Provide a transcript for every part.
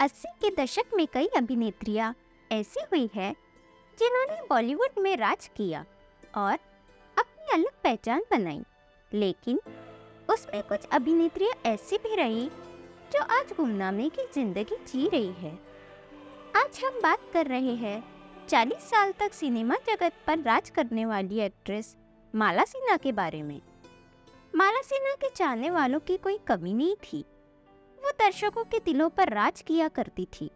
80 के दशक में कई अभिनेत्रियां ऐसी हुई है जिन्होंने बॉलीवुड में राज किया और अपनी अलग पहचान बनाई। लेकिन उसमें कुछ अभिनेत्रियां ऐसी भी रही जो आज गुमनामी की जिंदगी जी रही है। आज हम बात कर रहे हैं 40 साल तक सिनेमा जगत पर राज करने वाली एक्ट्रेस माला सिन्हा के बारे में। माला सिन्हा के चाहने वालों की कोई कमी नहीं थी। वो दर्शकों के दिलों पर राज किया करती थी।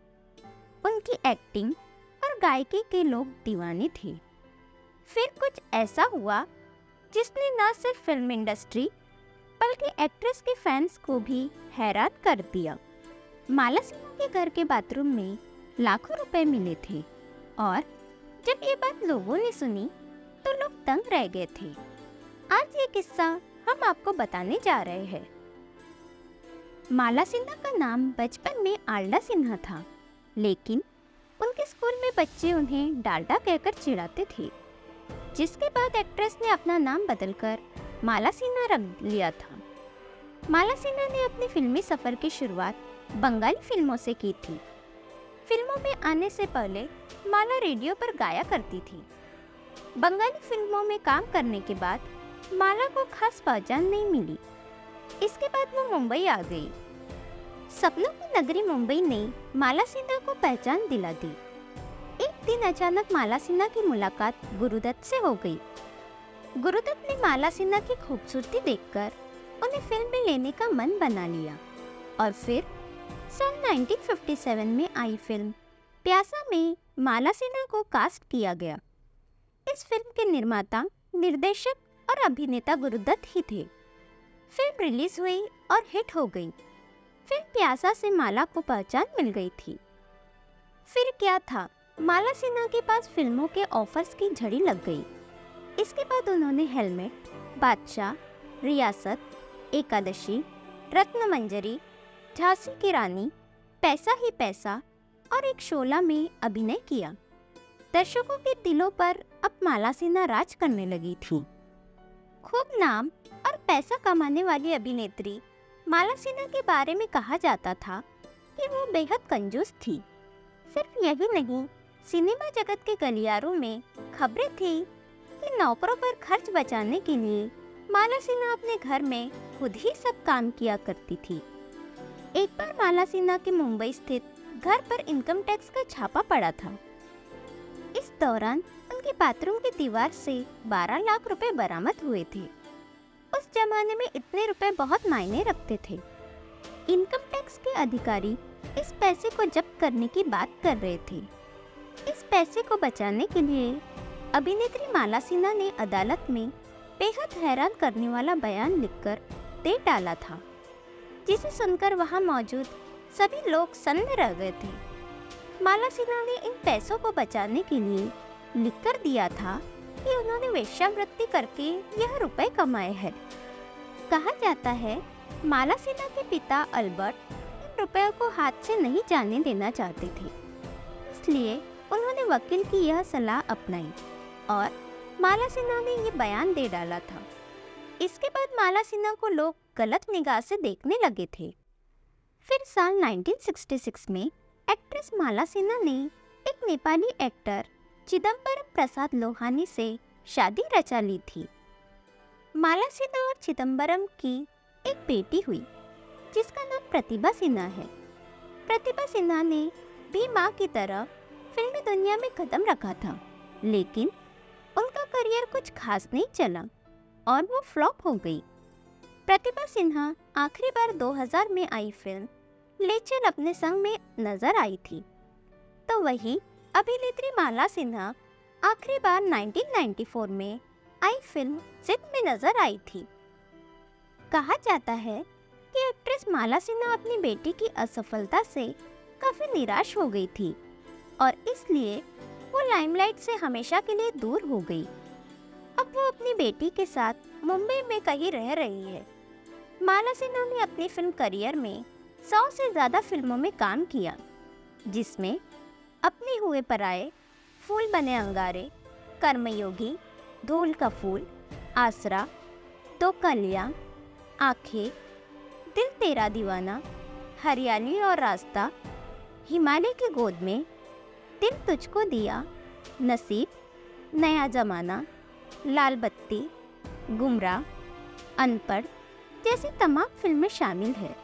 उनकी एक्टिंग और गायकी के लोग दीवाने थे। फिर कुछ ऐसा हुआ जिसने न सिर्फ फिल्म इंडस्ट्री बल्कि एक्ट्रेस के फैंस को भी हैरान कर दिया। माला सिन्हा के घर के बाथरूम में लाखों रुपए मिले थे और जब ये बात लोगों ने सुनी तो लोग दंग रह गए थे। आज ये किस्सा हम आपको बताने जा रहे हैं। माला सिन्हा का नाम बचपन में आल्डा सिन्हा था, लेकिन उनके स्कूल में बच्चे उन्हें डाल्डा कहकर चिढ़ाते थे, जिसके बाद एक्ट्रेस ने अपना नाम बदलकर माला सिन्हा रख लिया था। माला सिन्हा ने अपने फिल्मी सफर की शुरुआत बंगाली फिल्मों से की थी। फिल्मों में आने से पहले माला रेडियो पर गाया करती थी। बंगाली फिल्मों में काम करने के बाद माला को खास पहचान नहीं मिली। इसके बाद वो मुंबई आ गई। सपनों की नगरी मुंबई ने माला सिन्हा को पहचान दिला दी। एक दिन अचानक माला सिन्हा की मुलाकात गुरुदत्त से हो गई। गुरुदत्त ने माला सिन्हा की खूबसूरती देखकर उन्हें फिल्म में लेने का मन बना लिया और फिर सन 1957 में आई फिल्म प्यासा में माला सिन्हा को कास्ट किया गया। इस फिल्म के निर्माता, निर्देशक और अभिनेता गुरुदत्त ही थे। फिल्म रिलीज हुई और हिट हो गई। फिल्म प्यासा से माला को पहचान मिल गई थी। फिर क्या था, माला सिन्हा के पास फिल्मों के ऑफर्स की झड़ी लग गई। इसके बाद उन्होंने हेलमेट, बादशाह, रियासत, एकादशी, रत्नमंजरी, झांसी की रानी, पैसा ही पैसा और एक शोला में अभिनय किया। दर्शकों के दिलों पर अब माला सिन्हा राज करने लगी थी। खूब नाम और पैसा कमाने वाली अभिनेत्री माला सिन्हा के बारे में कहा जाता था कि वो बेहद कंजूस थी। सिर्फ यही नहीं, सिनेमा जगत के गलियारों में खबरें थी कि नौकरों पर खर्च बचाने के लिए माला सिन्हा अपने घर में खुद ही सब काम किया करती थी। एक बार माला सिन्हा के मुंबई स्थित घर पर इनकम टैक्स का छापा पड़ा था। इस दौरान उनके बाथरूम की दीवार से 12 लाख रुपए बरामद हुए थे। उस जमाने में इतने रुपए बहुत मायने रखते थे। इनकम टैक्स के अधिकारी इस पैसे को जब्त करने की बात कर रहे थे। इस पैसे को बचाने के लिए अभिनेत्री माला सिन्हा ने अदालत में बेहद हैरान करने वाला बयान लिखकर दे डाला था, जिसे सुनकर वहां मौजूद सभी लोग सन्न रह गए थे। माला सिन्हा ने इन पैसों को बचाने के लिए लिखकर दिया था कि उन्होंने वेश्यावृत्ति करके यह रुपए कमाए हैं। कहा जाता है माला सिन्हा के पिता अल्बर्ट इन रुपयों को हाथ से नहीं जाने देना चाहते थे, इसलिए उन्होंने वकील की यह सलाह अपनाई और माला सिन्हा ने ये बयान दे डाला था। इसके बाद माला सिन्हा को लोग गलत निगाह से देखने लगे थे। फिर साल 1966 में एक्ट्रेस माला सिन्हा ने एक नेपाली एक्टर चिदम्बरम प्रसाद लोहानी से शादी रचा ली थी। माला सिन्हा और चिदम्बरम की एक बेटी हुई जिसका नाम प्रतिभा सिन्हा है। प्रतिभा सिन्हा ने भी मां की तरह फिल्मी दुनिया में कदम रखा था, लेकिन उनका करियर कुछ खास नहीं चला और वो फ्लॉप हो गई। प्रतिभा सिन्हा आखिरी बार 2000 में आई फिल्म ले चल अपने संग में नजर आई थी। तो वही अभिनेत्री माला सिन्हा आखिरी बार 1994 में आई फिल्म जिद में नजर आई थी। कहा जाता है कि एक्ट्रेस माला सिन्हा अपनी बेटी की असफलता से काफी निराश हो गई थी और इसलिए वो लाइमलाइट से हमेशा के लिए दूर हो गई। अब वो अपनी बेटी के साथ मुंबई में कहीं रह रही है। माला सिन्हा ने अपनी फिल्म करियर में 100 से ज्यादा फिल्मों में काम किया, जिसमें अपने हुए पराये, फूल बने अंगारे, कर्मयोगी, धूल का फूल, आसरा, दो कलियां, आंखें, दिल तेरा दीवाना, हरियाली और रास्ता, हिमालय की गोद में, दिल तुझको दिया, नसीब, नया जमाना, लाल बत्ती, गुमराह, अनपढ़ जैसी तमाम फिल्में शामिल है।